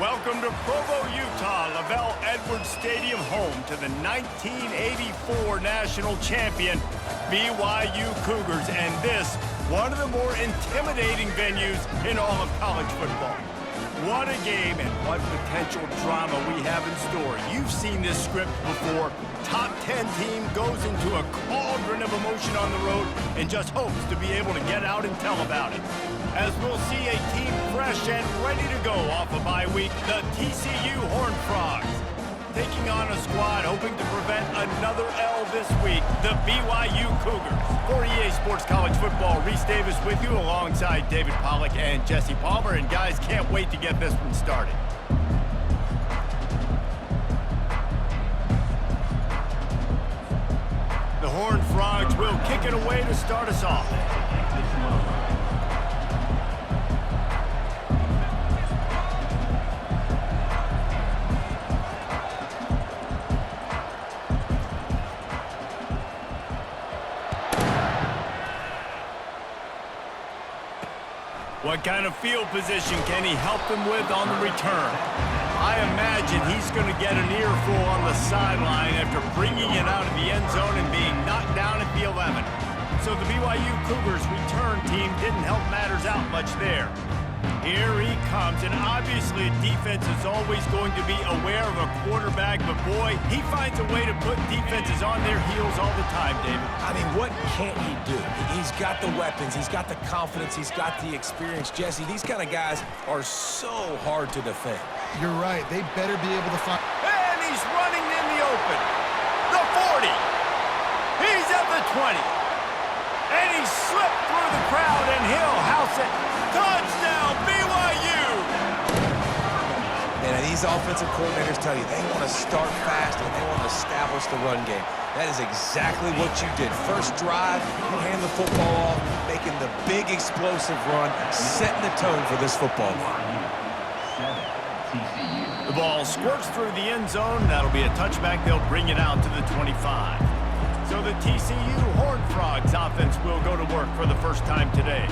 Welcome to Provo, Utah, Lavelle Edwards Stadium, home to the 1984 national champion BYU Cougars, and this, one of the more intimidating venues in all of college football. What a game and what potential drama we have in store. You've seen this script before. Top 10 team goes into a cauldron of emotion on the road and just hopes to be able to get out and tell about it. As we'll see a team fresh and ready to go off a bye week, the TCU Horned Frogs. Taking on a squad hoping to prevent another L this week, the BYU Cougars. For EA Sports College Football, Reese Davis with you alongside David Pollack and Jesse Palmer. And guys, can't wait to get this one started. The Horned Frogs will kick it away to start us off. What kind of field position can he help them with on the return? I imagine he's going to get an earful on the sideline after bringing it out of the end zone and being knocked down at the 11. So the BYU Cougars return team didn't help matters out much there. Here he comes, and obviously defense is always going to be aware of a quarterback, but boy, he finds a way to put defenses on their heels all the time, David. I mean, what can't he do? He's got the weapons, he's got the confidence, he's got the experience. Jesse, these kind of guys are so hard to defend. You're right. They better be able to find... And he's running in the open. The 40. He's at the 20. And he slipped through the crowd, and he'll house it. Touchdown, BYU! And these offensive coordinators tell you they want to start fast and they want to establish the run game. That is exactly what you did. First drive, you hand the football off, making the big explosive run, setting the tone for this football game. The ball squirts through the end zone. That'll be a touchback. They'll bring it out to the 25. So the TCU Horned Frogs offense will go to work for the first time today.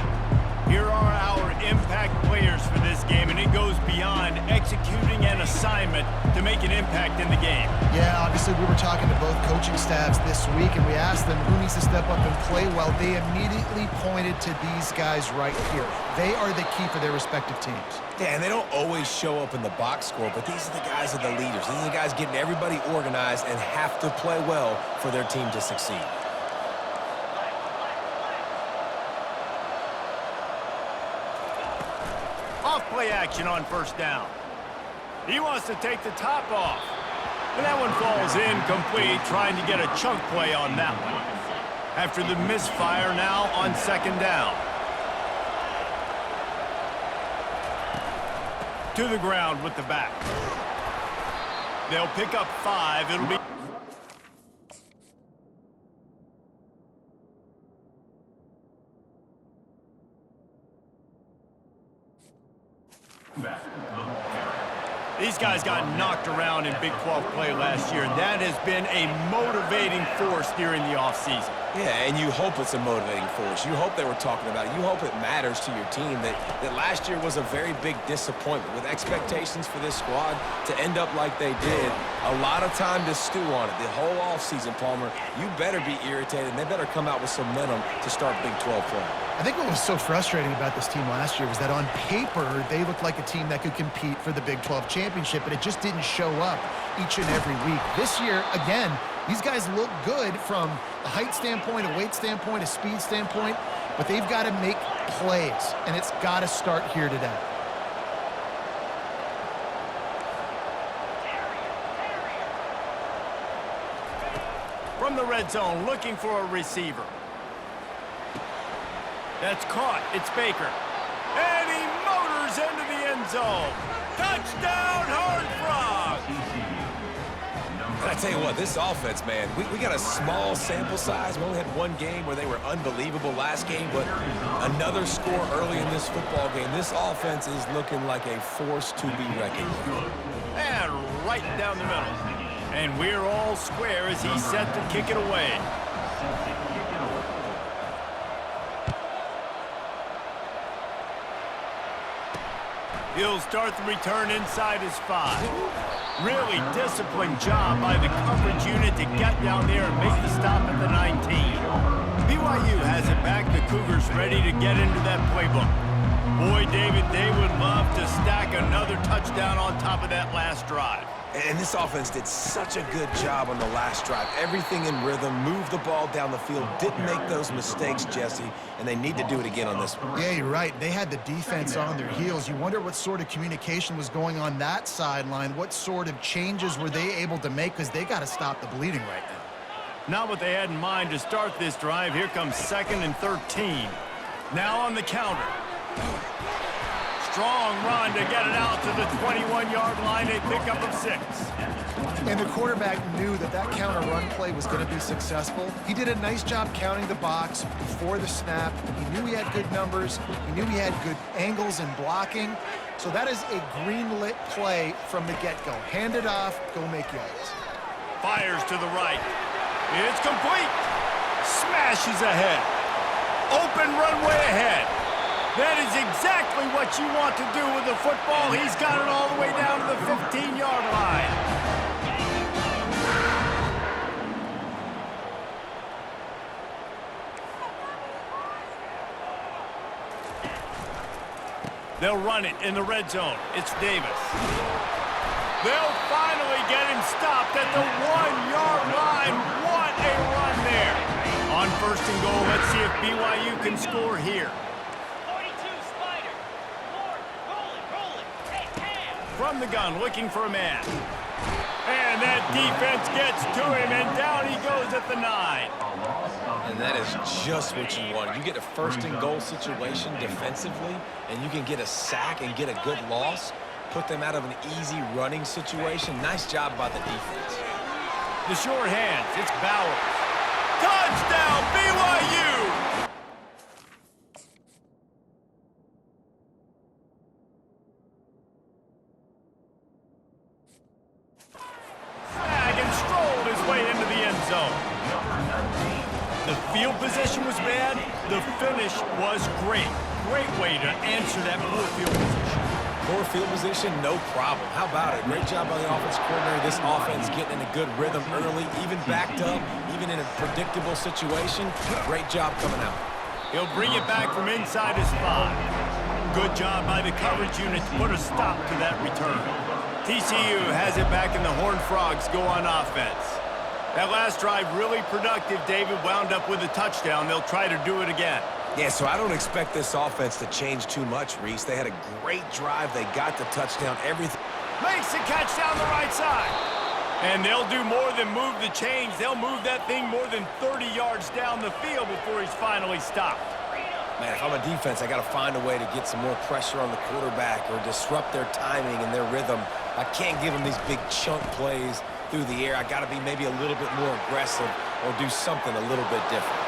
Here are our impact players for this game, and it goes beyond executing an assignment to make an impact in the game. Yeah, obviously we were talking to both coaching staffs this week, and we asked them who needs to step up and play well. They immediately pointed to these guys right here. They are the key for their respective teams. Yeah, and they don't always show up in the box score, but these are the guys that are the leaders. These are the guys getting everybody organized and have to play well for their team to succeed. Off-play action on first down. He wants to take the top off. And that one falls incomplete, trying to get a chunk play on that one. After the misfire, now on second down. To the ground with the back. They'll pick up 5. It'll be... These guys got knocked around in Big 12 play last year, and that has been a motivating force during the offseason. Yeah, and you hope it's a motivating force. You hope they were talking about it. You hope it matters to your team that last year was a very big disappointment. With expectations for this squad to end up like they did, a lot of time to stew on it. The whole offseason, Palmer, you better be irritated, and they better come out with some momentum to start Big 12 play. I think what was so frustrating about this team last year was that on paper, they looked like a team that could compete for the Big 12 championship, but it just didn't show up each and every week. This year, again, these guys look good from a height standpoint, a weight standpoint, a speed standpoint, but they've got to make plays, and it's got to start here today. From the red zone, looking for a receiver. That's caught. It's Baker. And he motors into the end zone. Touchdown, Horned Frogs! And I tell you what, this offense, man, we got a small sample size. We only had one game where they were unbelievable last game, but another score early in this football game. This offense is looking like a force to be reckoned with. And right down the middle. And we're all square as he's set to kick it away. He'll start the return inside his 5. Really disciplined job by the coverage unit to get down there and make the stop at the 19. BYU has it back. The Cougars ready to get into that playbook. Boy, David, they would love to stack another touchdown on top of that last drive. And this offense did such a good job on the last drive. Everything in rhythm, moved the ball down the field, didn't make those mistakes, Jesse, and they need to do it again on this one. Yeah, you're right. They had the defense on their heels. You wonder what sort of communication was going on that sideline. What sort of changes were they able to make, because they got to stop the bleeding right now. Not what they had in mind to start this drive. Here comes 2nd and 13. Now on the counter. Strong run to get it out to the 21-yard line. A pickup of 6. And the quarterback knew that that counter run play was going to be successful. He did a nice job counting the box before the snap. He knew he had good numbers. He knew he had good angles and blocking. So that is a green-lit play from the get-go. Hand it off, go make yards. Fires to the right. It's complete. Smashes ahead. Open runway ahead. That is exactly what you want to do with the football. He's got it all the way down to the 15-yard line. They'll run it in the red zone. It's Davis. They'll finally get him stopped at the 1-yard line. What a run there. On 1st and goal, let's see if BYU can score here. From the gun, looking for a man. And that defense gets to him, and down he goes at the 9. And that is just what you want. You get a 1st and goal situation defensively, and you can get a sack and get a good loss, put them out of an easy running situation. Nice job by the defense. The short hands, it's Bowers. Touchdown, BYU! And strolled his way into the end zone. The field position was bad. The finish was great. Great way to answer that poor field position. Poor field position, no problem. How about it? Great job by the offensive coordinator. This offense getting in a good rhythm early, even backed up, even in a predictable situation. Great job coming out. He'll bring it back from inside his 5. Good job by the coverage unit to put a stop to that return. TCU has it back, and the Horned Frogs go on offense. That last drive really productive. David wound up with a touchdown. They'll try to do it again. Yeah, so I don't expect this offense to change too much, Reese. They had a great drive. They got the touchdown. Everything. Makes the catch down the right side. And they'll do more than move the chains. They'll move that thing more than 30 yards down the field before he's finally stopped. Man, if I'm a defense, I got to find a way to get some more pressure on the quarterback or disrupt their timing and their rhythm. I can't give them these big chunk plays through the air. I got to be maybe a little bit more aggressive or do something a little bit different.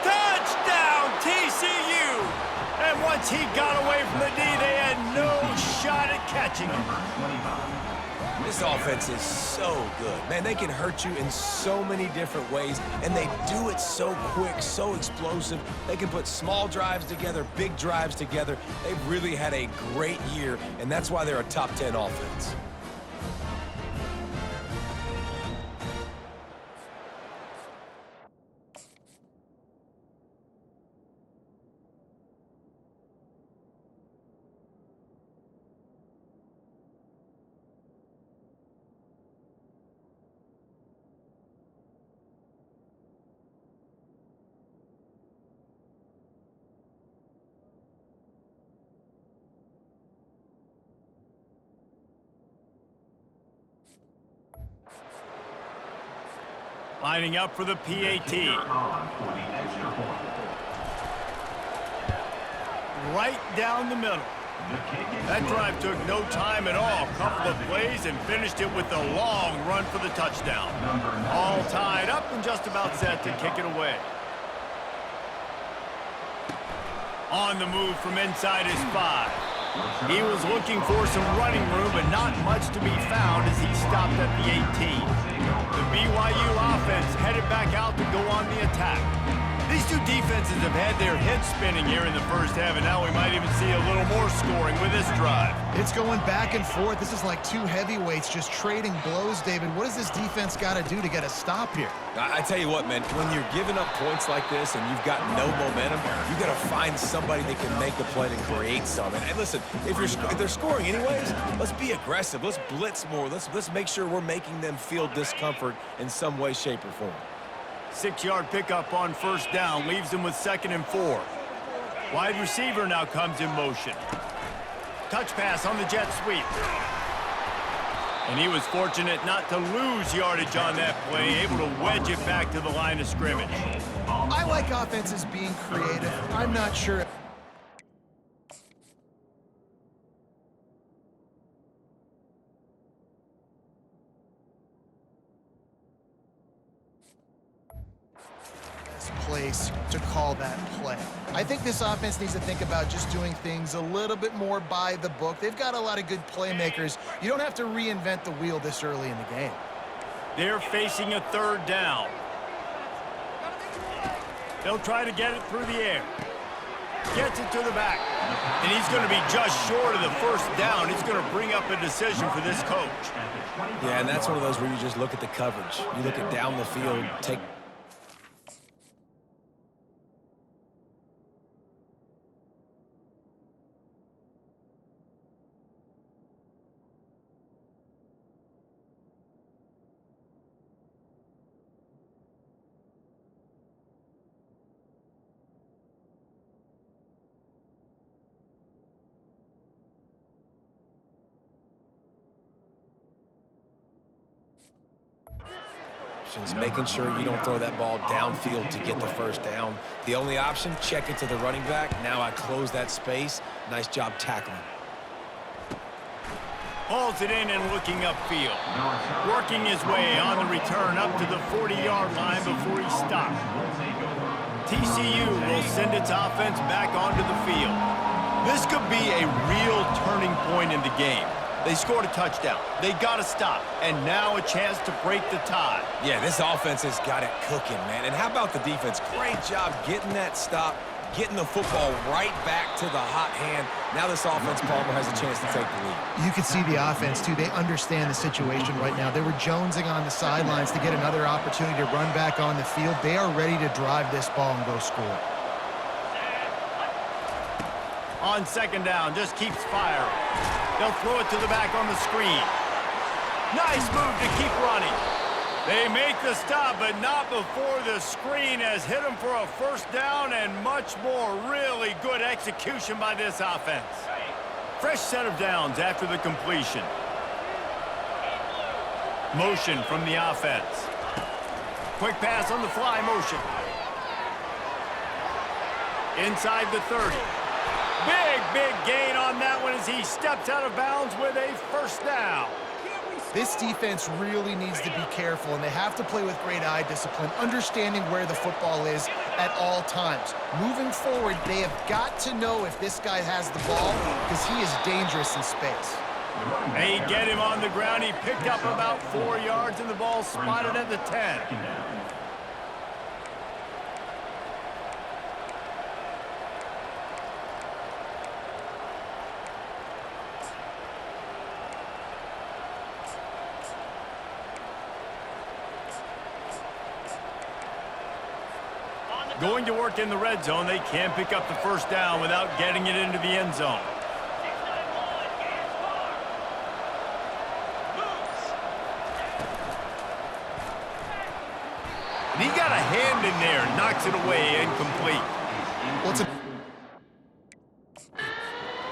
Touchdown, TCU! And once he got away from the D, they had no shot at catching him. This offense is so good. Man, they can hurt you in so many different ways, and they do it so quick, so explosive. They can put small drives together, big drives together. They've really had a great year, and that's why they're a top 10 offense. Lining up for the PAT. Right down the middle. That drive took no time at all. Couple of plays and finished it with a long run for the touchdown. All tied up and just about set to kick it away. On the move from inside his 5. He was looking for some running room, but not much to be found as he stopped at the 18. The BYU offense headed back out to go on the attack. These These two defenses have had their heads spinning here in the first half, and now we might even see a little more scoring with this drive. It's going back and forth. This is like two heavyweights just trading blows, David. What does this defense got to do to get a stop here? I tell you what, man, when you're giving up points like this and you've got no momentum, you got to find somebody that can make a play to create something. And listen, if they're scoring anyways, let's be aggressive. Let's blitz more. Let's make sure we're making them feel discomfort in some way, shape, or form. 6-yard pickup on first down leaves them with 2nd and 4. Wide receiver now comes in motion. Touch pass on the jet sweep. And he was fortunate not to lose yardage on that play, able to wedge it back to the line of scrimmage. I like offenses being creative. I'm not sure. Place to call that play. I think this offense needs to think about just doing things a little bit more by the book. They've got a lot of good playmakers. You don't have to reinvent the wheel this early in the game. They're facing a 3rd down. They'll try to get it through the air. Gets it to the back. And he's going to be just short of the 1st down. It's going to bring up a decision for this coach. Yeah, and that's one of those where you just look at the coverage. You look at down the field, take making sure you don't throw that ball downfield to get the 1st down. The only option, check it to the running back. Now I close that space. Nice job tackling. Hauls it in and looking upfield. Working his way on the return up to the 40-yard line before he stopped. TCU will send its offense back onto the field. This could be a real turning point in the game. They scored a touchdown. They got to stop. And now a chance to break the tie. Yeah, this offense has got it cooking, man. And how about the defense? Great job getting that stop, getting the football right back to the hot hand. Now this offense, Palmer, has a chance to take the lead. You can see the offense, too. They understand the situation right now. They were jonesing on the sidelines to get another opportunity to run back on the field. They are ready to drive this ball and go score. On 2nd down, just keeps firing. They'll throw it to the back on the screen. Nice move to keep running. They make the stop, but not before the screen has hit them for a 1st down and much more. Really good execution by this offense. Fresh set of downs after the completion. Motion from the offense. Quick pass on the fly motion. Inside the 30. Big gain on that one as he steps out of bounds with a 1st down. This defense really needs to be careful, and they have to play with great eye discipline, understanding where the football is at all times. Moving forward, they have got to know if this guy has the ball because he is dangerous in space. They get him on the ground. He picked up about 4 yards, and the ball spotted at the 10. Going to work in the red zone. They can't pick up the 1st down without getting it into the end zone. And he got a hand in there, knocks it away, incomplete. Well, it's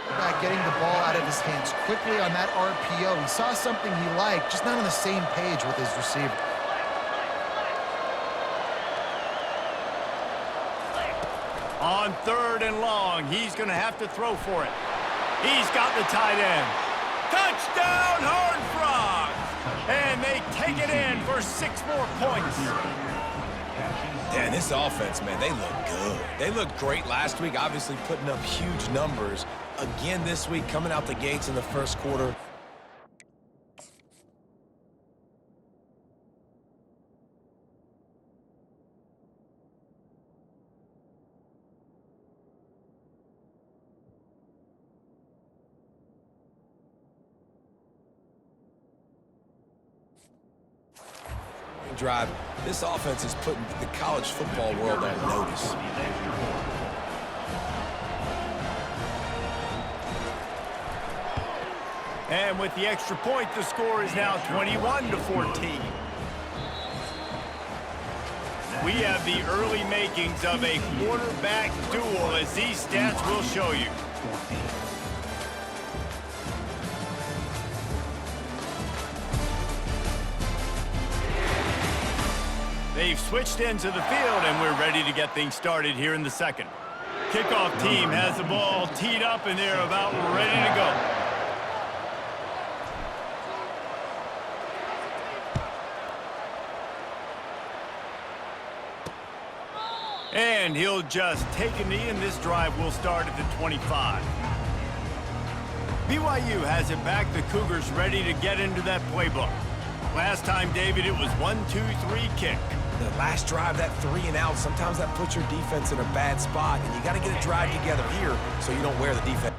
back getting the ball out of his hands quickly on that RPO. He saw something he liked, just not on the same page with his receiver. On 3rd and long, he's going to have to throw for it. He's got the tight end. Touchdown, Horned Frogs! And they take it in for 6 more points. Yeah, this offense, man, they look good. They looked great last week, obviously putting up huge numbers. Again this week, coming out the gates in the 1st quarter. second drive, this offense is putting the college football world on notice. And with the extra point, the score is now 21-14. We have the early makings of a quarterback duel, as these stats will show you. They've switched into the field, and we're ready to get things started here in the second. Kickoff team has the ball teed up, and they're about ready to go. And he'll just take a knee, and this drive will start at the 25. BYU has it back. The Cougars ready to get into that playbook. Last time, David, it was 1-2-3 kick. The last drive, that 3 and out, sometimes that puts your defense in a bad spot, and you got to get a drive together here so you don't wear the defense.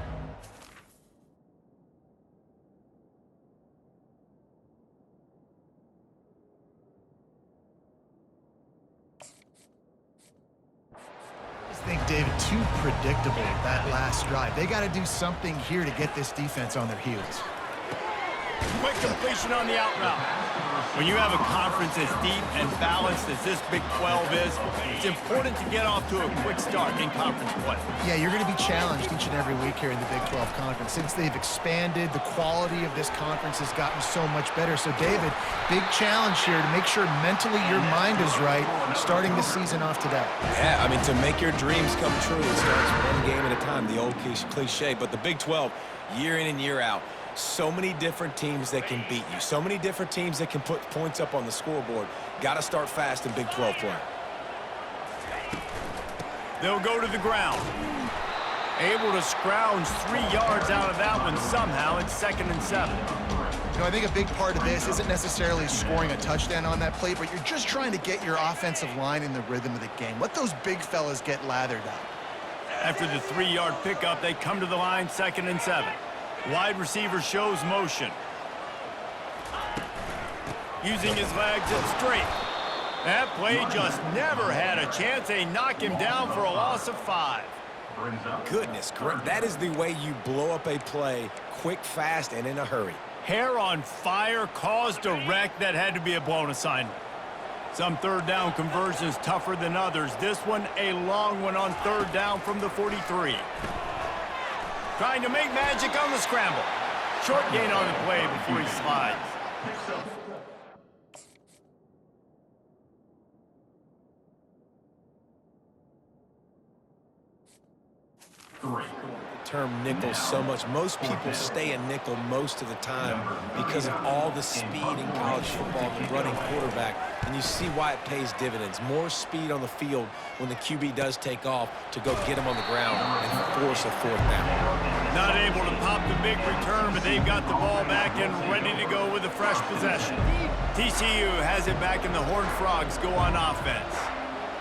I think, David, too predictable, that last drive. They got to do something here to get this defense on their heels. Quick completion on the out route. When you have a conference as deep and balanced as this Big 12 is, it's important to get off to a quick start in conference play. Yeah, you're going to be challenged each and every week here in the Big 12 Conference. Since they've expanded, the quality of this conference has gotten so much better. So, David, big challenge here to make sure mentally your mind is right starting the season off today. Yeah, I mean, to make your dreams come true, it starts one game at a time, the old cliche. But the Big 12, year in and year out, so many different teams that can beat you. So many different teams that can put points up on the scoreboard. Got to start fast in Big 12 play. They'll go to the ground. Able to scrounge 3 yards out of that one somehow. It's 2nd and 7. You know, I think a big part of this isn't necessarily scoring a touchdown on that play, but you're just trying to get your offensive line in the rhythm of the game. Let those big fellas get lathered up. After the 3-yard pickup, they come to the line, 2nd and 7. Wide receiver shows motion. Using his legs, it's straight. That play just never had a chance. They knock him down for a loss of 5. Goodness, correct. That is the way you blow up a play quick, fast, and in a hurry. Hair on fire caused a wreck that had to be a blown assignment. Some third down conversions tougher than others. This one, a long one on 3rd down from the 43. Trying to make magic on the scramble. Short gain on the play before he slides. Term nickel so much. Most people stay a nickel most of the time because of all the speed in college football and running quarterback, and you see why it pays dividends. More speed on the field when the QB does take off to go get him on the ground and force a 4th down. Not able to pop the big return, but they've got the ball back and ready to go with a fresh possession. TCU has it back, and the Horned Frogs go on offense.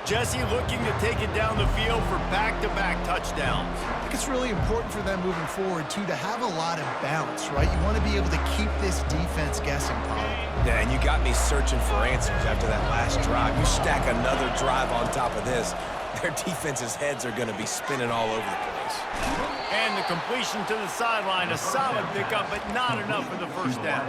Jesse looking to take it down the field for back-to-back touchdowns. I think it's really important for them moving forward, too, to have a lot of balance, right? You want to be able to keep this defense guessing, Paul. Yeah, and you got me searching for answers after that last drive. You stack another drive on top of this, their defense's heads are going to be spinning all over the place. And the completion to the sideline, a solid pickup, but not enough for the 1st down.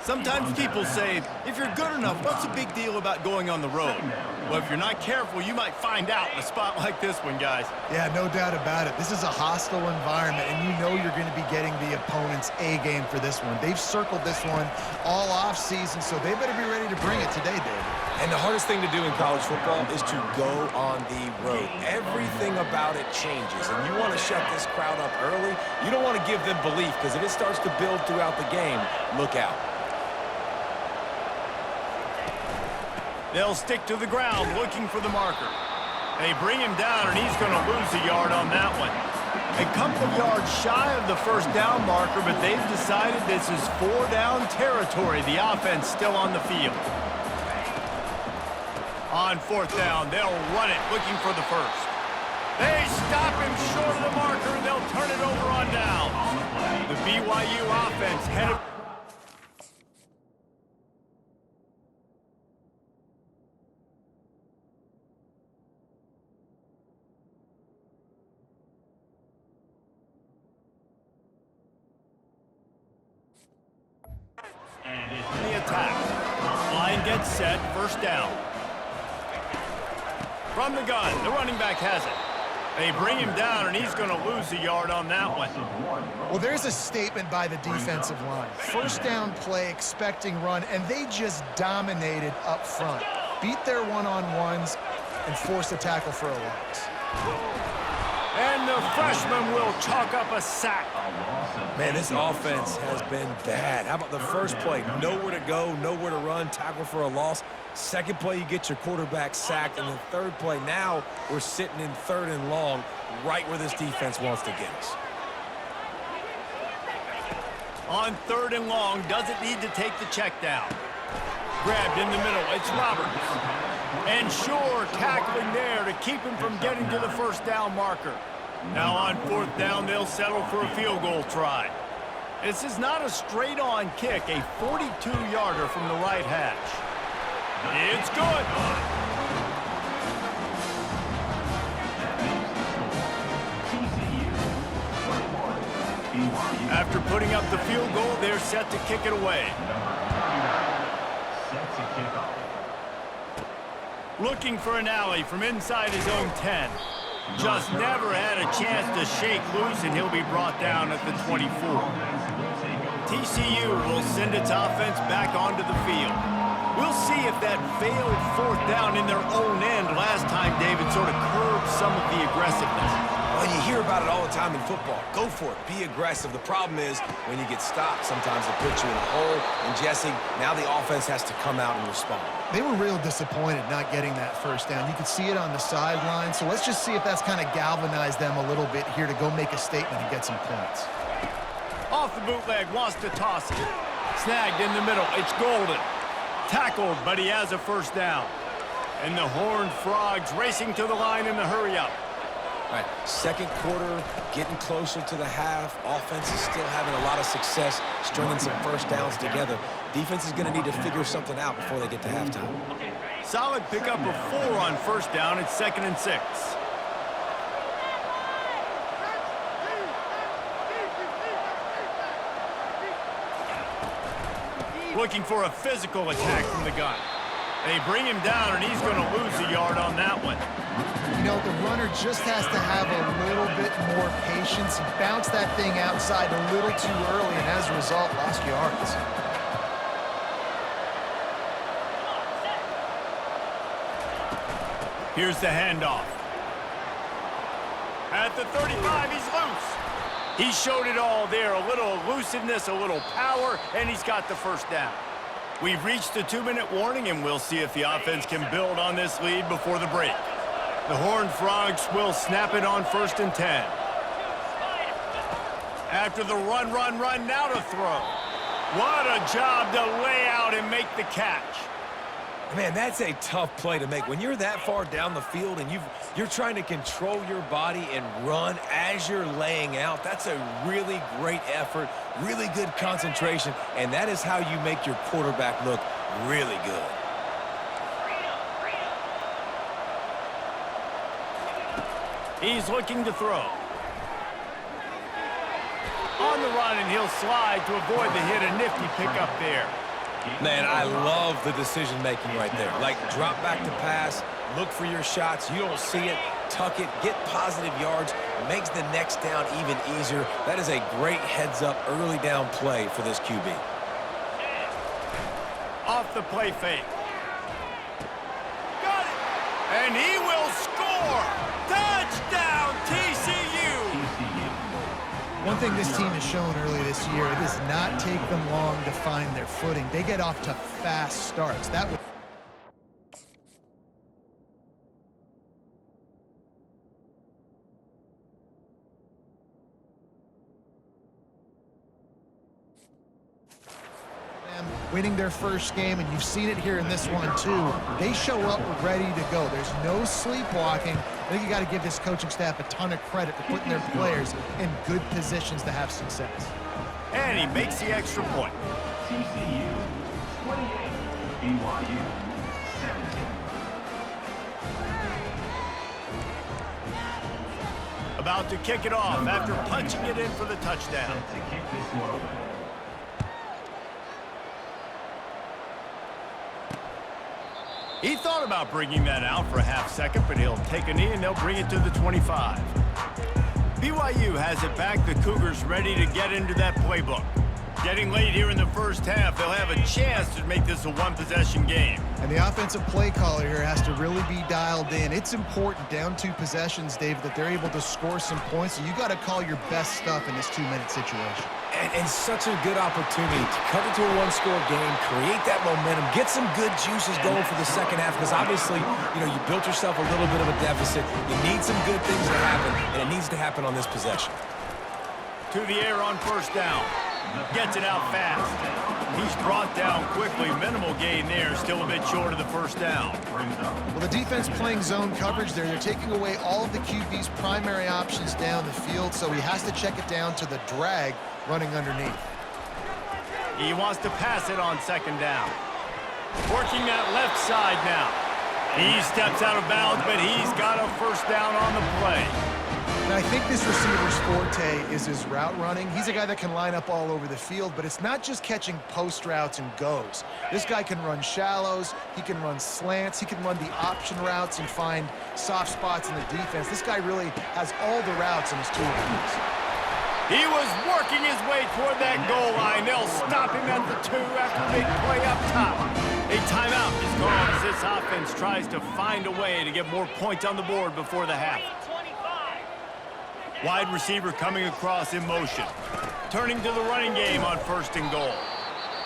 Sometimes people say, if you're good enough, what's the big deal about going on the road? Well, if you're not careful, you might find out in a spot like this one, guys. Yeah, no doubt about it. This is a hostile environment, and you know you're going to be getting the opponent's A-game for this one. They've circled this one all off-season, so they better be ready to bring it today, David. And the hardest thing to do in college football is to go on the road. Everything about it changes, and you want to shut this crowd up early. You don't want to give them belief, because if it starts to build throughout the game, look out. They'll stick to the ground looking for the marker. They bring him down, and he's going to lose a yard on that one. A couple of yards shy of the 1st down marker, but they've decided this is 4-down territory. The offense still on the field. On 4th down, they'll run it looking for the 1st. They stop him short of the marker, and they'll turn it over on downs. The BYU offense headed... It's set, first down. From the gun, the running back has it. They bring him down, and he's going to lose a yard on that one. Well, there's a statement by the defensive line. First down play, expecting run, and they just dominated up front. Beat their one-on-ones and forced a tackle for a loss. And the freshman will chalk up a sack. Man, this offense has been bad. How about the first play? Nowhere to go, nowhere to run, tackle for a loss. Second play, you get your quarterback sacked. And the third play, now we're sitting in 3rd and long, right where this defense wants to get us. On 3rd and long, doesn't need to take the check down. Grabbed in the middle, it's Roberts. And Shore tackling there to keep him from getting to the first down marker. Now on 4th down, they'll settle for a field goal try. This is not a straight-on kick, a 42-yarder from the right hash. It's good. After putting up the field goal, they're set to kick it away. Looking for an alley from inside his own 10. Just never had a chance to shake loose, and he'll be brought down at the 24. TCU will send its offense back onto the field. We'll see if that failed 4th down in their own end last time, David, sort of curbed some of the aggressiveness. Well, you hear about it all the time in football. Go for it. Be aggressive. The problem is when you get stopped, sometimes it puts you in a hole. And, Jesse, now the offense has to come out and respond. They were real disappointed not getting that first down. You could see it on the sideline. So let's just see if that's kind of galvanized them a little bit here to go make a statement and get some points. Off the bootleg, wants to toss it. Snagged in the middle. It's Golden. Tackled, but he has a first down. And the Horned Frogs racing to the line in the hurry-up. All right, second quarter, getting closer to the half. Offense is still having a lot of success stringing some first downs together. Defense is going to need to figure something out before they get to halftime. Solid pickup of 4 on first down. It's 2nd and 6. Looking for a physical attack from the gun. They bring him down, and he's going to lose a yard on that one. You know, the runner just has to have a little bit more patience. He bounced that thing outside a little too early, and as a result, lost yards. Here's the handoff. At the 35, he's loose. He showed it all there, a little elusiveness, a little power, and he's got the first down. We've reached the 2-minute warning, and we'll see if the offense can build on this lead before the break. The Horned Frogs will snap it on 1st and 10. After the run, now to throw. What a job to lay out and make the catch. Man, that's a tough play to make. When you're that far down the field and you're trying to control your body and run as you're laying out, that's a really great effort, really good concentration, and that is how you make your quarterback look really good. He's looking to throw. On the run, and he'll slide to avoid the hit. A nifty pickup there. Man, I love the decision-making right there. Like, drop back to pass, look for your shots. You don't see it, tuck it, get positive yards, makes the next down even easier. That is a great heads-up early down play for this QB. Off the play fake. Got it! And he will score! Touchdown, TCU! One thing this team has shown early this year, it does not take them long to find their footing. They get off to fast starts. That was winning their first game, and you've seen it here in this one too. They show up ready to go. There's no sleepwalking. I think you got to give this coaching staff a ton of credit for putting their players in good positions to have success. And he makes the extra point. TCU 28, BYU 17. About to kick it off after punching it in for the touchdown. To kick this one away. He thought about bringing that out for a half second, but he'll take a knee and they'll bring it to the 25. BYU has it back. The Cougars ready to get into that playbook. Getting late here in the first half, they'll have a chance to make this a one-possession game. And the offensive play caller here has to really be dialed in. It's important, down 2 possessions, Dave, that they're able to score some points. So you got to call your best stuff in this 2-minute situation. And such a good opportunity to cut into a one-score game, create that momentum, get some good juices going for the second half, because obviously, you built yourself a little bit of a deficit. You need some good things to happen, and it needs to happen on this possession. To the air on first down. Gets it out fast. He's brought down quickly. Minimal gain there. Still a bit short of the first down. Well, the defense playing zone coverage there. They're taking away all of the QB's primary options down the field, so he has to check it down to the drag running underneath. He wants to pass it on second down. Working that left side now. He steps out of bounds, but he's got a first down on the play. And I think this receiver's forte is his route running. He's a guy that can line up all over the field, but it's not just catching post routes and goes. This guy can run shallows, he can run slants, he can run the option routes and find soft spots in the defense. This guy really has all the routes in his toolbox. He was working his way toward that goal line. They'll stop him at the 2 after a big play up top. A timeout is gone as this offense tries to find a way to get more points on the board before the half. Wide receiver coming across in motion. Turning to the running game on first and goal.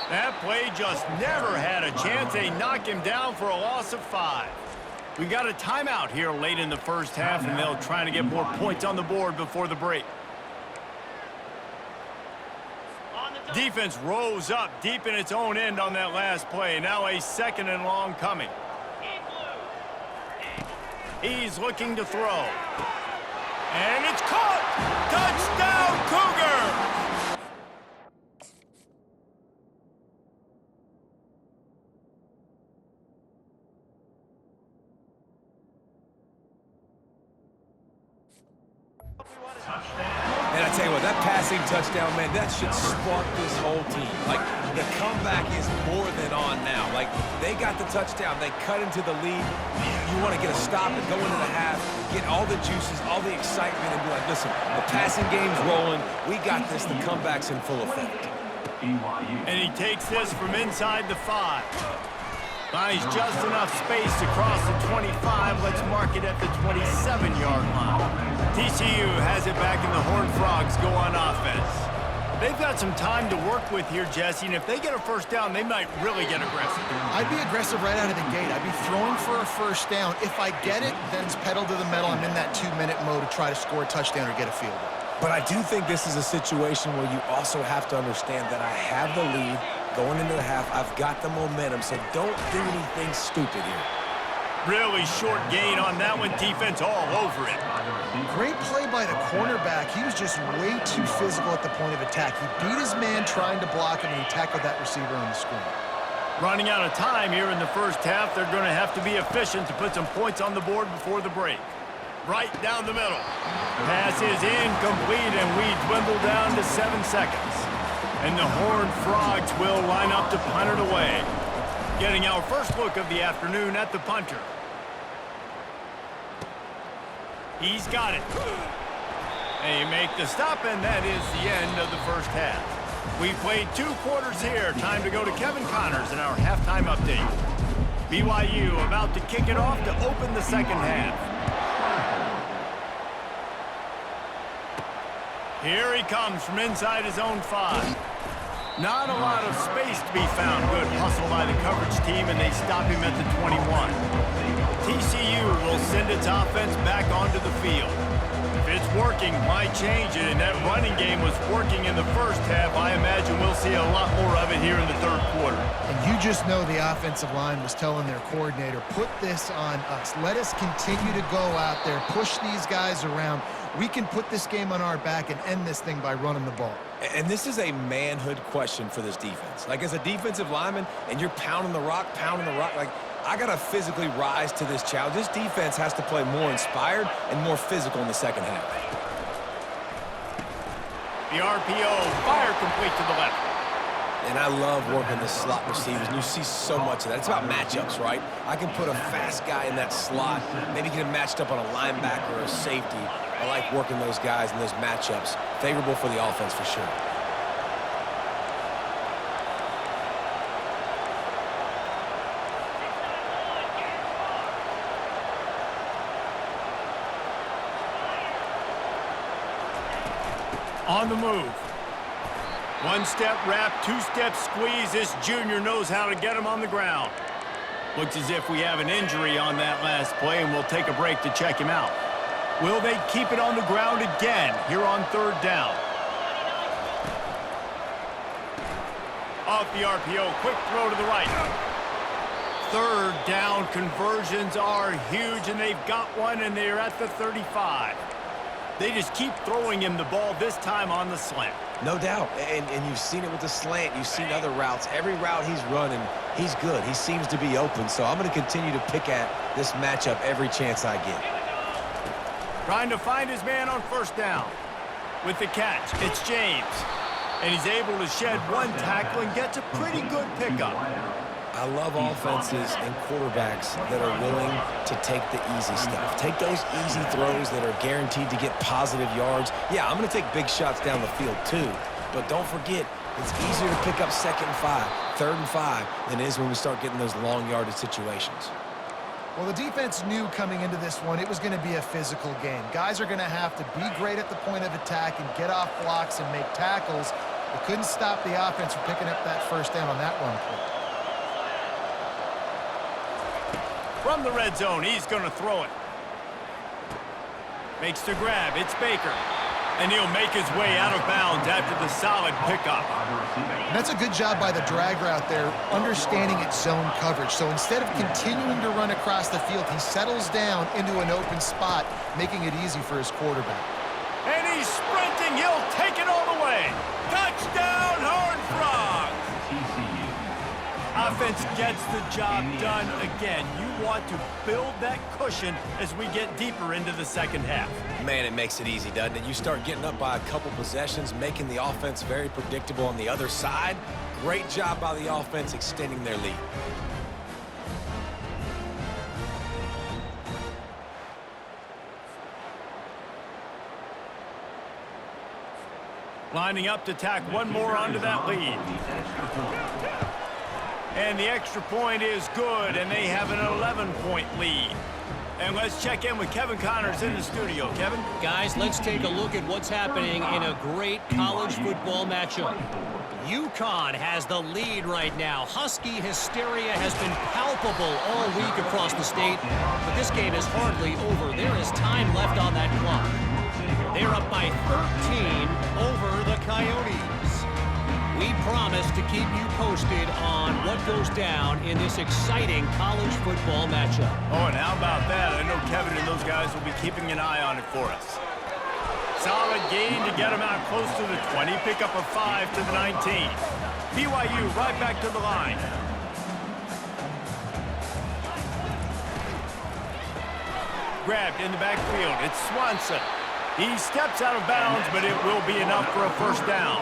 That play just never had a chance. They knock him down for a loss of 5. We got a timeout here late in the first half, and they'll try to get more points on the board before the break. Defense rose up deep in its own end on that last play. Now a second and long coming. He's looking to throw. And it's caught! Touchdown, Cougar! And I tell you what, that passing touchdown, man, that should spark this whole team. Like, the comeback is more than on now. Like, they got the touchdown. They cut into the lead. You want to get a stop and go into the half, get all the juices, all the excitement, and be like, listen, the passing game's rolling. We got this. The comeback's in full effect. And he takes this from inside the 5. Finds just enough space to cross the 25. Let's mark it at the 27-yard line. TCU has it back, and the Horned Frogs go on offense. They've got some time to work with here, Jesse, and if they get a first down, they might really get aggressive. I'd be aggressive right out of the gate. I'd be throwing for a first down. If I get it, then it's pedal to the metal. I'm in that 2-minute mode to try to score a touchdown or get a field goal. But I do think this is a situation where you also have to understand that I have the lead going into the half. I've got the momentum, so don't do anything stupid here. Really short gain on that one. Defense all over it. Great play by the cornerback. He was just way too physical at the point of attack. He beat his man trying to block him, and he tackled that receiver on the screen. Running out of time here in the first half. They're going to have to be efficient to put some points on the board before the break. Right down the middle. Pass is incomplete, and we dwindle down to 7 seconds. And the Horned Frogs will line up to punt it away. Getting our first look of the afternoon at the punter. He's got it. They make the stop, and that is the end of the first half. We've played 2 quarters here. Time to go to Kevin Connors in our halftime update. BYU about to kick it off to open the second half. Here he comes from inside his own 5. Not a lot of space to be found. Good hustle by the coverage team, and they stop him at the 21. TCU will send its offense back onto the field. If it's working, why change it? And that running game was working in the first half. I imagine we'll see a lot more of it here in the third quarter. And you just know the offensive line was telling their coordinator, put this on us. Let us continue to go out there, push these guys around. We can put this game on our back and end this thing by running the ball. And this is a manhood question for this defense. Like, as a defensive lineman, and you're pounding the rock, like, I got to physically rise to this challenge. This defense has to play more inspired and more physical in the second half. The RPO, fire complete to the left. And I love working the slot receivers, and you see so much of that. It's about matchups, right? I can put a fast guy in that slot, maybe get him matched up on a linebacker or a safety. I like working those guys in those matchups. Favorable for the offense for sure. On the move. One-step wrap, two-step squeeze. This junior knows how to get him on the ground. Looks as if we have an injury on that last play, and we'll take a break to check him out. Will they keep it on the ground again here on third down? Off the RPO, quick throw to the right. Third down conversions are huge, and they've got one, and they're at the 35. They just keep throwing him the ball, this time on the slant. No doubt, and you've seen it with the slant. You've seen other routes. Every route he's running, he's good. He seems to be open, so I'm going to continue to pick at this matchup every chance I get. Trying to find his man on first down. With the catch, it's James. And he's able to shed one tackle and gets a pretty good pickup. I love offenses and quarterbacks that are willing to take the easy stuff. Take those easy throws that are guaranteed to get positive yards. Yeah, I'm going to take big shots down the field too. But don't forget, it's easier to pick up 2nd and 5, 3rd and 5 than it is when we start getting those long yardage situations. Well, the defense knew coming into this one it was going to be a physical game. Guys are going to have to be great at the point of attack and get off blocks and make tackles. They couldn't stop the offense from picking up that first down on that run play. From the red zone, he's going to throw it. Makes the grab. It's Baker. And he'll make his way out of bounds after the solid pickup. And that's a good job by the drag route there, understanding its zone coverage. So instead of continuing to run across the field, he settles down into an open spot, making it easy for his quarterback. And he's sprinting. He'll take it all the way. Touchdown, Horned Frogs! TCU. Offense gets the job done again. You want to build that cushion as we get deeper into the second half. Man, it makes it easy, doesn't it? You start getting up by a couple possessions, making the offense very predictable on the other side. Great job by the offense extending their lead. Lining up to tack one more onto that lead. And the extra point is good, and they have an 11-point lead. And let's check in with Kevin Connors in the studio. Kevin? Guys, let's take a look at what's happening in a great college football matchup. UConn has the lead right now. Husky hysteria has been palpable all week across the state, but this game is hardly over. There is time left on that clock. They're up by 13 over the Coyotes. We promise to keep you posted on what goes down in this exciting college football matchup. Oh, and how about that? I know Kevin and those guys will be keeping an eye on it for us. Solid gain to get them out close to the 20. Pick up a 5 to the 19. BYU right back to the line. Grabbed in the backfield. It's Swanson. He steps out of bounds, but it will be enough for a first down.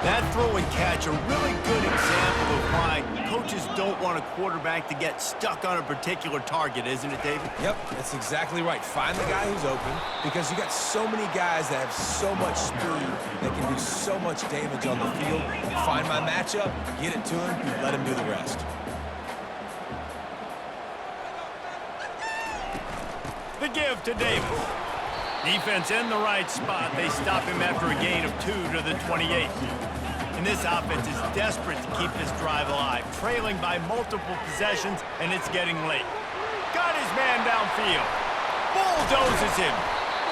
That throw and catch, a really good example of why coaches don't want a quarterback to get stuck on a particular target, isn't it, David? Yep, that's exactly right. Find the guy who's open, because you got so many guys that have so much speed that can do so much damage on the field. Find my matchup, get it to him, let him do the rest. The give to Davis. Defense in the right spot. They stop him after a gain of 2 to the 28. And this offense is desperate to keep this drive alive, trailing by multiple possessions, and it's getting late. Got his man downfield. Bulldozes him.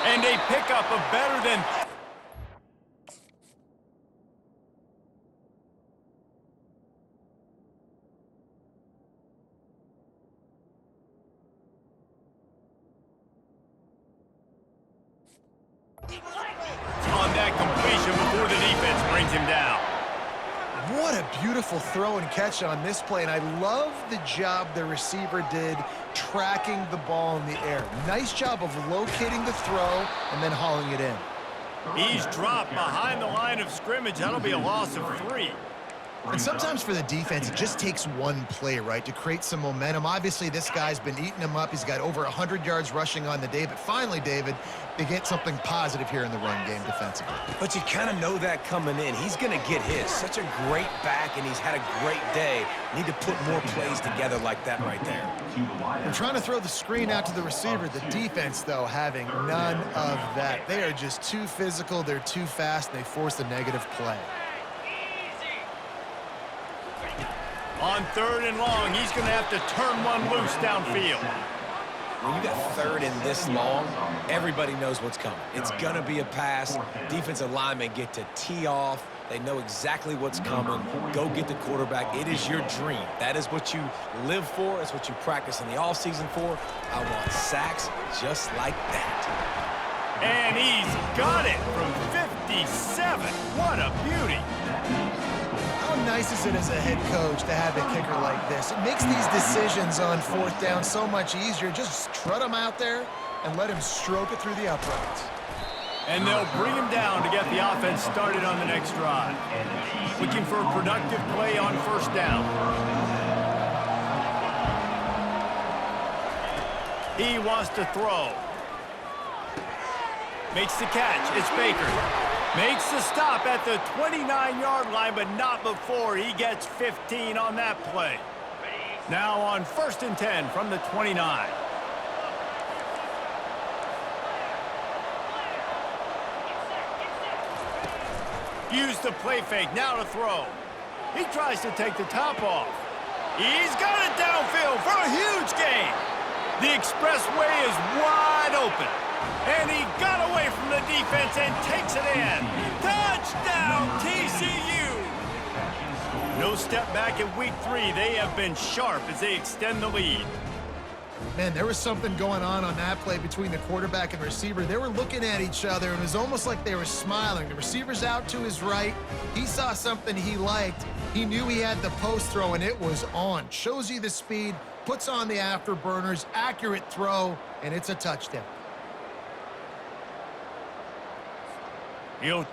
And a pickup of better than... on that completion before the defense brings him down. What a beautiful throw and catch on this play, and I love the job the receiver did tracking the ball in the air. Nice job of locating the throw and then hauling it in. He's dropped behind the line of scrimmage. That'll be a loss of 3. And sometimes for the defense, it just takes one play, right, to create some momentum. Obviously, this guy's been eating them up. He's got over 100 yards rushing on the day. But finally, David, they get something positive here in the run game defensively. But you kind of know that coming in. He's going to get his. Such a great back, and he's had a great day. Need to put more plays together like that right there. They're trying to throw the screen out to the receiver. The defense, though, having none of that. They are just too physical. They're too fast, and they force a negative play. On 3rd and long, he's going to have to turn one loose downfield. When you got 3rd and this long, everybody knows what's coming. It's going to be a pass. Defensive linemen get to tee off. They know exactly what's coming. Go get the quarterback. It is your dream. That is what you live for. It's what you practice in the offseason for. I want sacks just like that. And he's got it from 57. What a beauty. How nice is it as a head coach to have a kicker like this? It makes these decisions on 4th down so much easier. Just trot him out there and let him stroke it through the uprights. And they'll bring him down to get the offense started on the next drive. Looking for a productive play on 1st down. He wants to throw. Makes the catch. It's Baker. Makes the stop at the 29-yard line, but not before he gets 15 on that play. Now on 1st and 10 from the 29. Use the play fake, now to throw. He tries to take the top off. He's got it downfield for a huge gain. The expressway is wide open. And he got away from the defense and takes it in. Touchdown, TCU! No step back in week 3. They have been sharp as they extend the lead. Man, there was something going on that play between the quarterback and receiver. They were looking at each other, and it was almost like they were smiling. The receiver's out to his right. He saw something he liked. He knew he had the post throw, and it was on. Shows you the speed, puts on the afterburners, accurate throw, and it's a touchdown. He'll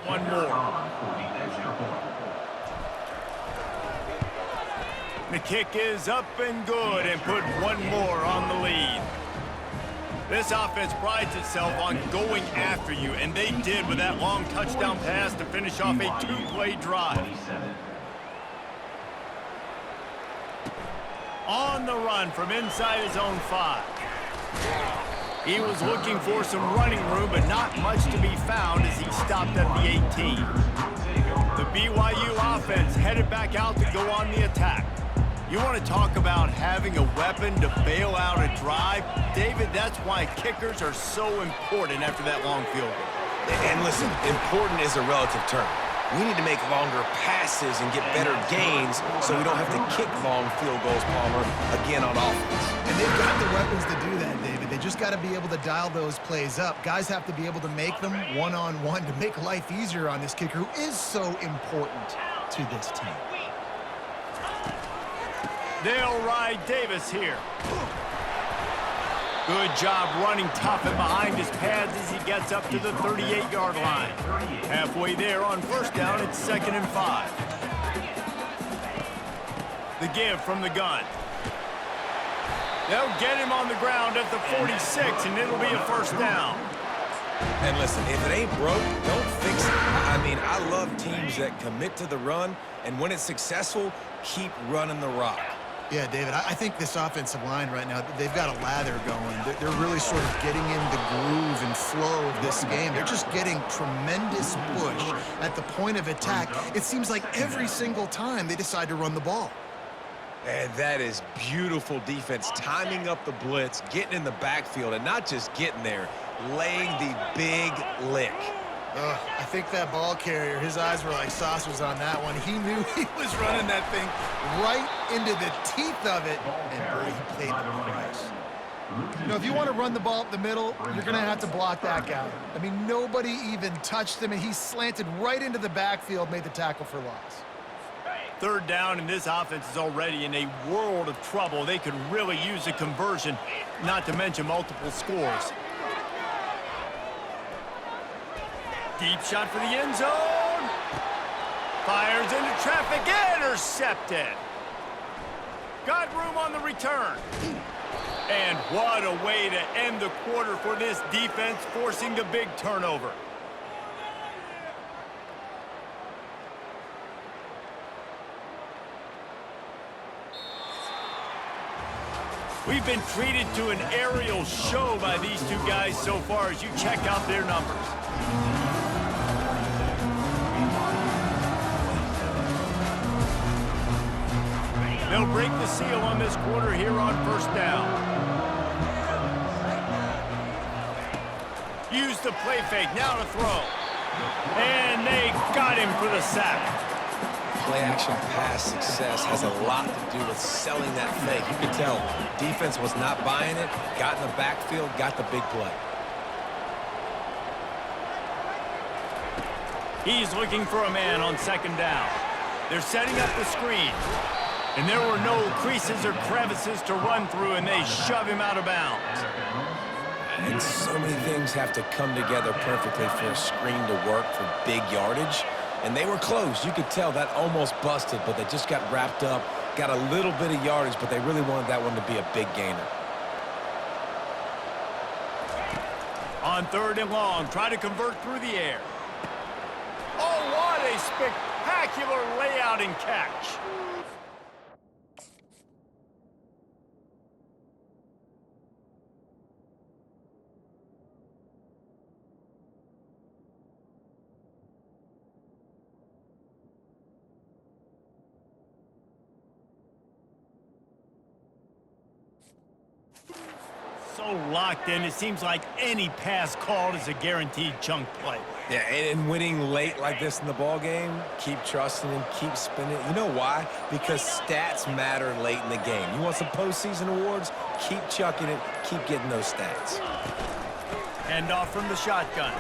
one more. The kick is up and good and put one more on the lead. This offense prides itself on going after you, and they did with that long touchdown pass to finish off a 2-play drive. On the run from inside his own 5. He was looking for some running room, but not much to be found as he stopped at the 18. The BYU offense headed back out to go on the attack. You want to talk about having a weapon to bail out a drive? David, that's why kickers are so important after that long field goal. And listen, important is a relative term. We need to make longer passes and get better gains so we don't have to kick long field goals, Palmer, again on offense. And they've got the weapons to do that, David. They just got to be able to dial those plays up. Guys have to be able to make them one-on-one to make life easier on this kicker who is so important to this team. They'll ride Davis here. Good job running tough and behind his pads as he gets up to the 38-yard line. Halfway there on 1st down, it's 2nd and 5. The give from the gun. They'll get him on the ground at the 46, and it'll be a 1st down. And listen, if it ain't broke, don't fix it. I mean, I love teams that commit to the run, and when it's successful, keep running the rock. Yeah, David, I think this offensive line right now, they've got a lather going. They're really sort of getting in the groove and flow of this game. They're just getting tremendous push at the point of attack. It seems like every single time they decide to run the ball. And that is beautiful defense, timing up the blitz, getting in the backfield, and not just getting there, laying the big lick. I think that ball carrier, his eyes were like saucers on that one. He knew he was running that thing right into the teeth of it, and boy, he paid the price. You know, if you want to run the ball up the middle, you're going to have to block that guy. I mean, nobody even touched him, and he slanted right into the backfield, made the tackle for loss. Third down, and this offense is already in a world of trouble. They could really use a conversion, not to mention multiple scores. Deep shot for the end zone. Fires into traffic, intercepted. Got room on the return. And what a way to end the quarter for this defense, forcing the big turnover. We've been treated to an aerial show by these two guys so far as you check out their numbers. They'll break the seal on this quarter here on first down. Use the play fake, now to throw. And they got him for the sack. Play-action pass success has a lot to do with selling that fake. You can tell defense was not buying it, got in the backfield, got the big play. He's looking for a man on second down. They're setting up the screen. And there were no creases or crevices to run through, and they shove him out of bounds. And so many things have to come together perfectly for a screen to work for big yardage. And they were close. You could tell that almost busted, but they just got wrapped up, got a little bit of yardage, but they really wanted that one to be a big gainer. On third and long, try to convert through the air. Oh, what a spectacular layout and catch. So locked in, it seems like any pass called is a guaranteed chunk play. Yeah, and winning late like this in the ball game, keep trusting him, keep spinning. You know why? Because stats matter late in the game. You want some postseason awards? Keep chucking it, keep getting those stats. Handoff from the shotgun.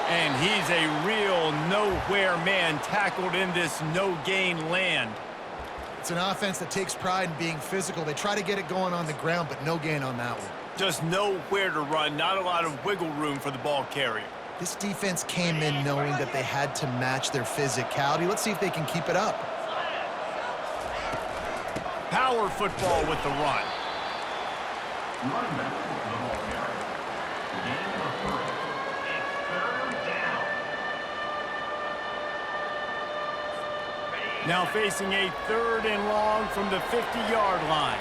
And he's a real nowhere man, tackled in this no-gain land. It's an offense that takes pride in being physical. They try to get it going on the ground, but no gain on that one. Just nowhere to run, not a lot of wiggle room for the ball carrier. This defense came in knowing that they had to match their physicality. Let's see if they can keep it up. Power football with the run. Running back, the ball carrier. Gain of 3. It's third down. Now facing a third and long from the 50-yard line.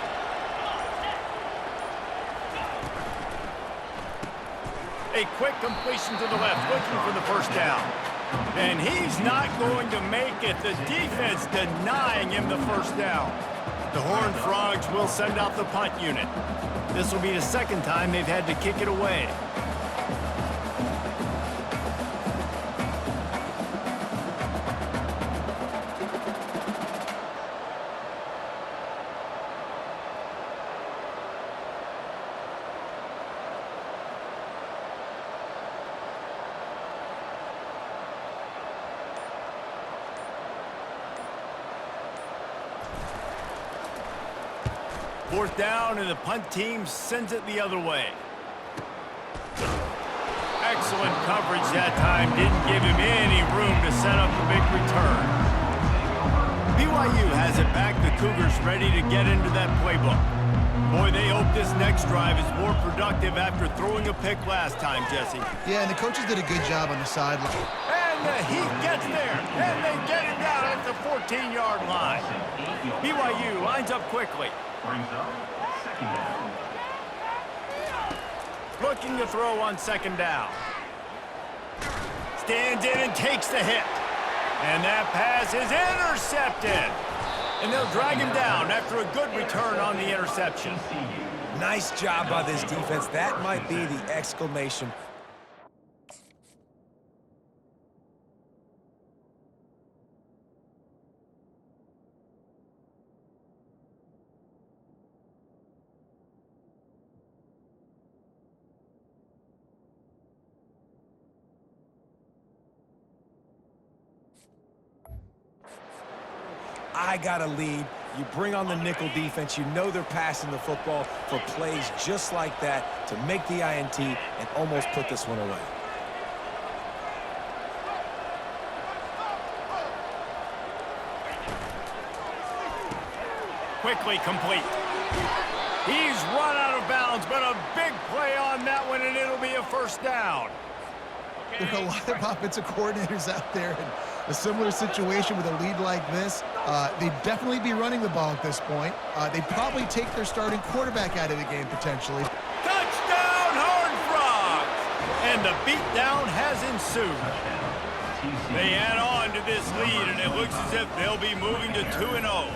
A quick completion to the left, looking for the first down. And he's not going to make it. The defense denying him the first down. The Horned Frogs will send out the punt unit. This will be the second time they've had to kick it away. Fourth down, and the punt team sends it the other way. Excellent coverage that time. Didn't give him any room to set up the big return. BYU has it back. The Cougars ready to get into that playbook. Boy, they hope this next drive is more productive after throwing a pick last time, Jesse. Yeah, and the coaches did a good job on the sideline. And the Heat gets there, and they get him down at the 14-yard line. BYU lines up quickly. Brings up second down. Looking to throw on second down. Stands in and takes the hit. And that pass is intercepted. And they'll drag him down after a good return on the interception. Nice job by this defense. That might be the exclamation I got a lead. You bring on the nickel defense. You know they're passing the football for plays just like that to make the INT and almost put this one away. Quickly complete. He's run out of bounds, but a big play on that one, and it'll be a first down. There are a lot of offensive coordinators out there in a similar situation with a lead like this. They'd definitely be running the ball at this point. They'd probably take their starting quarterback out of the game potentially. Touchdown, Horned Frogs! And the beatdown has ensued. They add on to this lead, and it looks as if they'll be moving to 2-0.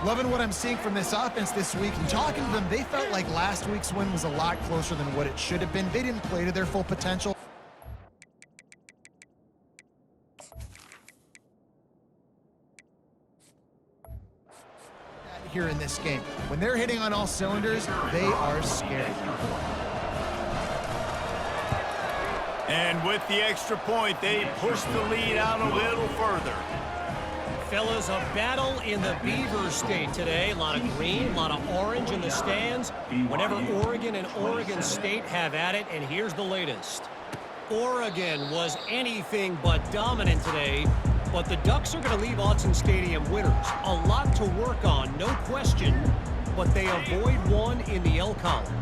Loving what I'm seeing from this offense this week. And talking to them, they felt like last week's win was a lot closer than what it should have been. They didn't play to their full potential. Here in this game, when they're hitting on all cylinders, they are scary. And with the extra point, they push the lead out a little further. Fellas, a battle in the Beaver State today. A lot of green, a lot of orange in the stands. Whenever Oregon and Oregon State have at it, and here's the latest. Oregon was anything but dominant today, but the Ducks are going to leave Autzen Stadium winners. A lot to work on, no question, but they avoid one in the L column.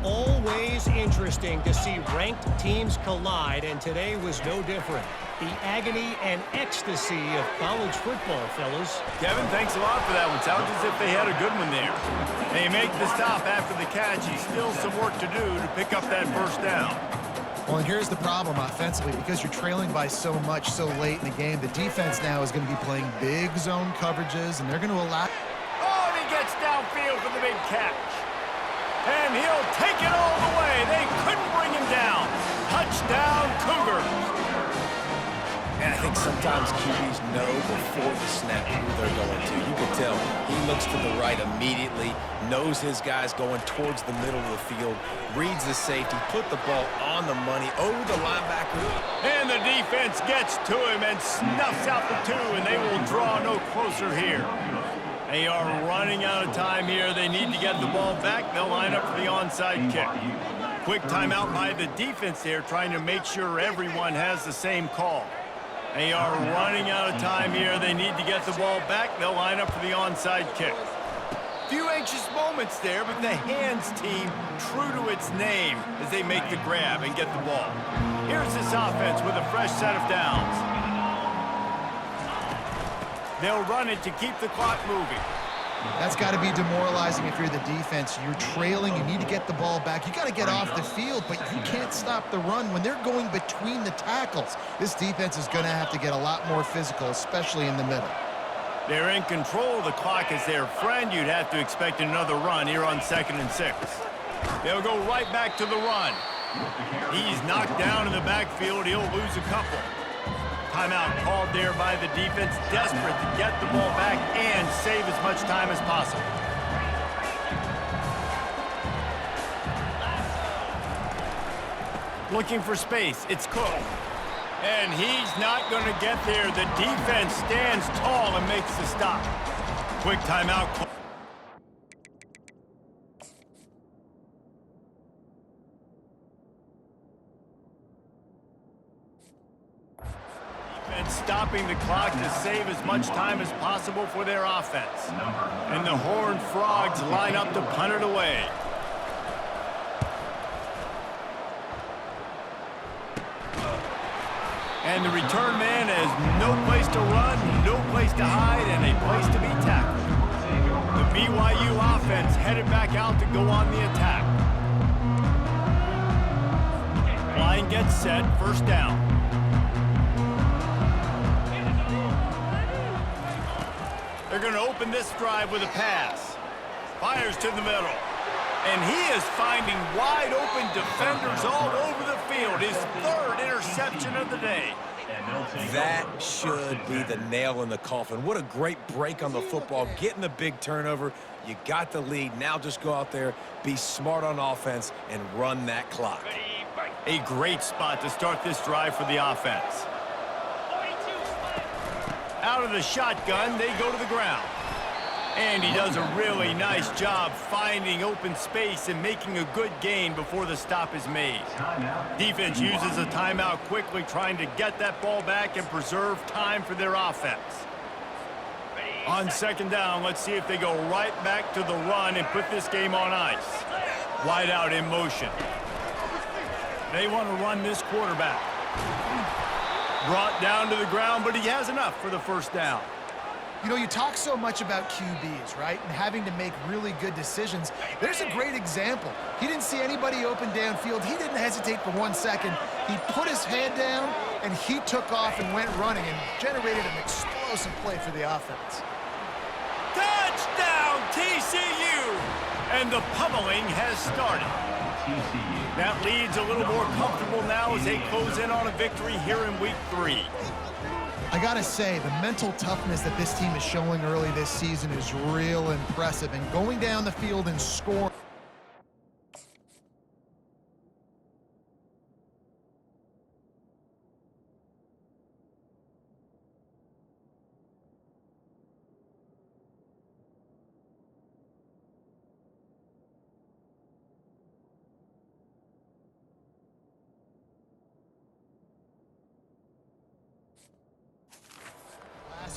Always interesting to see ranked teams collide, and today was no different. The agony and ecstasy of college football, fellas. Kevin, thanks a lot for that one. Sounds as if they had a good one there. They make the stop after the catch. He's still some work to do to pick up that first down. Well, and here's the problem offensively. Because you're trailing by so much so late in the game, the defense now is going to be playing big zone coverages, and they're going to allow... Oh, and he gets downfield for the big catch. And he'll take it all the way. They couldn't bring him down. Touchdown, Cougars. And I think sometimes QBs know before the snap who they're going to. You can tell he looks to the right immediately, knows his guy's going towards the middle of the field, reads the safety, put the ball on the money, over the linebacker. And the defense gets to him and snuffs out the two, and they will draw no closer here. They are running out of time here. They need to get the ball back. They'll line up for the onside kick. Quick timeout by the defense there, trying to make sure everyone has the same call. They are running out of time here. They need to get the ball back. They'll line up for the onside kick. Few anxious moments there, but the hands team true to its name as they make the grab and get the ball. Here's this offense with a fresh set of downs. They'll run it to keep the clock moving. That's got to be demoralizing if you're the defense. You're trailing. You need to get the ball back. You got to get off the field, but you can't stop the run when they're going between the tackles. This defense is going to have to get a lot more physical, especially in the middle. They're in control. The clock is their friend. You'd have to expect another run here on 2nd and 6. They'll go right back to the run. He's knocked down in the backfield. He'll lose a couple. Timeout called there by the defense, desperate to get the ball back and save as much time as possible. Looking for space, it's Cook. And he's not going to get there. The defense stands tall and makes the stop. Quick timeout call. Stopping the clock to save as much time as possible for their offense. And the Horned Frogs line up to punt it away. And the return man has no place to run, no place to hide, and a place to be tackled. The BYU offense headed back out to go on the attack. Line gets set, first down. They're going to open this drive with a pass. Fires to the middle. And he is finding wide open defenders all over the field. His 3rd interception of the day. That should be the nail in the coffin. What a great break on the football. Getting the big turnover. You got the lead. Now just go out there, be smart on offense, and run that clock. A great spot to start this drive for the offense. Out of the shotgun, they go to the ground. And he does a really nice job finding open space and making a good gain before the stop is made. Defense uses a timeout quickly, trying to get that ball back and preserve time for their offense. On second down, let's see if they go right back to the run and put this game on ice. Wide out in motion. They want to run this quarterback. Brought down to the ground, but he has enough for the first down. You know, you talk so much about QBs, right, and having to make really good decisions. There's a great example. He didn't see anybody open downfield. He didn't hesitate for 1 second. He put his head down, and he took off and went running and generated an explosive play for the offense. Touchdown, TCU! And the pummeling has started. That lead's a little more comfortable now as they close in on a victory here in Week 3. I gotta say, the mental toughness that this team is showing early this season is real impressive. And going down the field and scoring.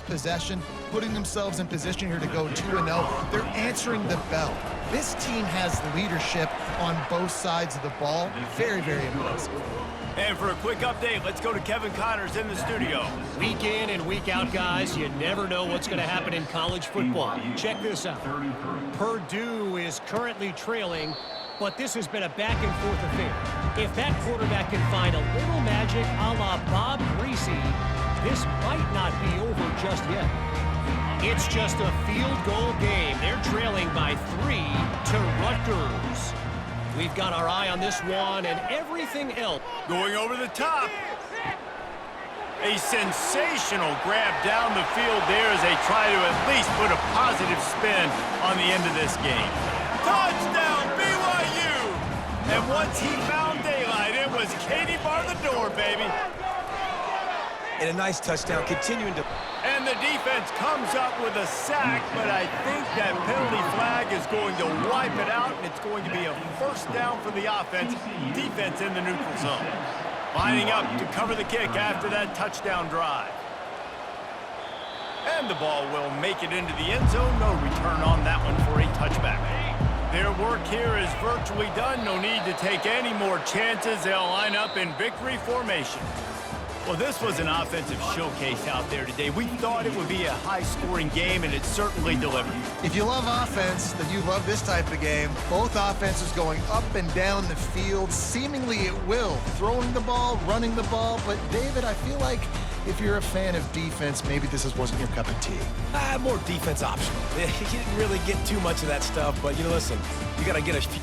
Possession, putting themselves in position here to go 2-0. They're answering the bell. This team has leadership on both sides of the ball. Very, very impressive. And for a quick update, let's go to Kevin Connors in the studio. Week in and week out, guys, you never know what's going to happen in college football. Check this out. Purdue is currently trailing, but this has been a back-and-forth affair. If that quarterback can find a little magic a la Bob Greasy, this might not be over just yet. It's just a field goal game. They're trailing by 3 to Rutgers. We've got our eye on this one and everything else. Going over the top. A sensational grab down the field there as they try to at least put a positive spin on the end of this game. Touchdown, BYU! And once he found daylight, it was Katie bar the door, baby. And a nice touchdown, continuing to... And the defense comes up with a sack, but I think that penalty flag is going to wipe it out, and it's going to be a first down for the offense. Defense in the neutral zone. Lining up to cover the kick after that touchdown drive. And the ball will make it into the end zone. No return on that one for a touchback. Their work here is virtually done. No need to take any more chances. They'll line up in victory formation. Well, this was an offensive showcase out there today. We thought it would be a high-scoring game, and it certainly delivered. If you love offense, then you love this type of game. Both offenses going up and down the field, seemingly at will. Throwing the ball, running the ball. But, David, I feel like if you're a fan of defense, maybe this wasn't your cup of tea. More defense optional. You didn't really get too much of that stuff, but, you know, listen, you got to get a few...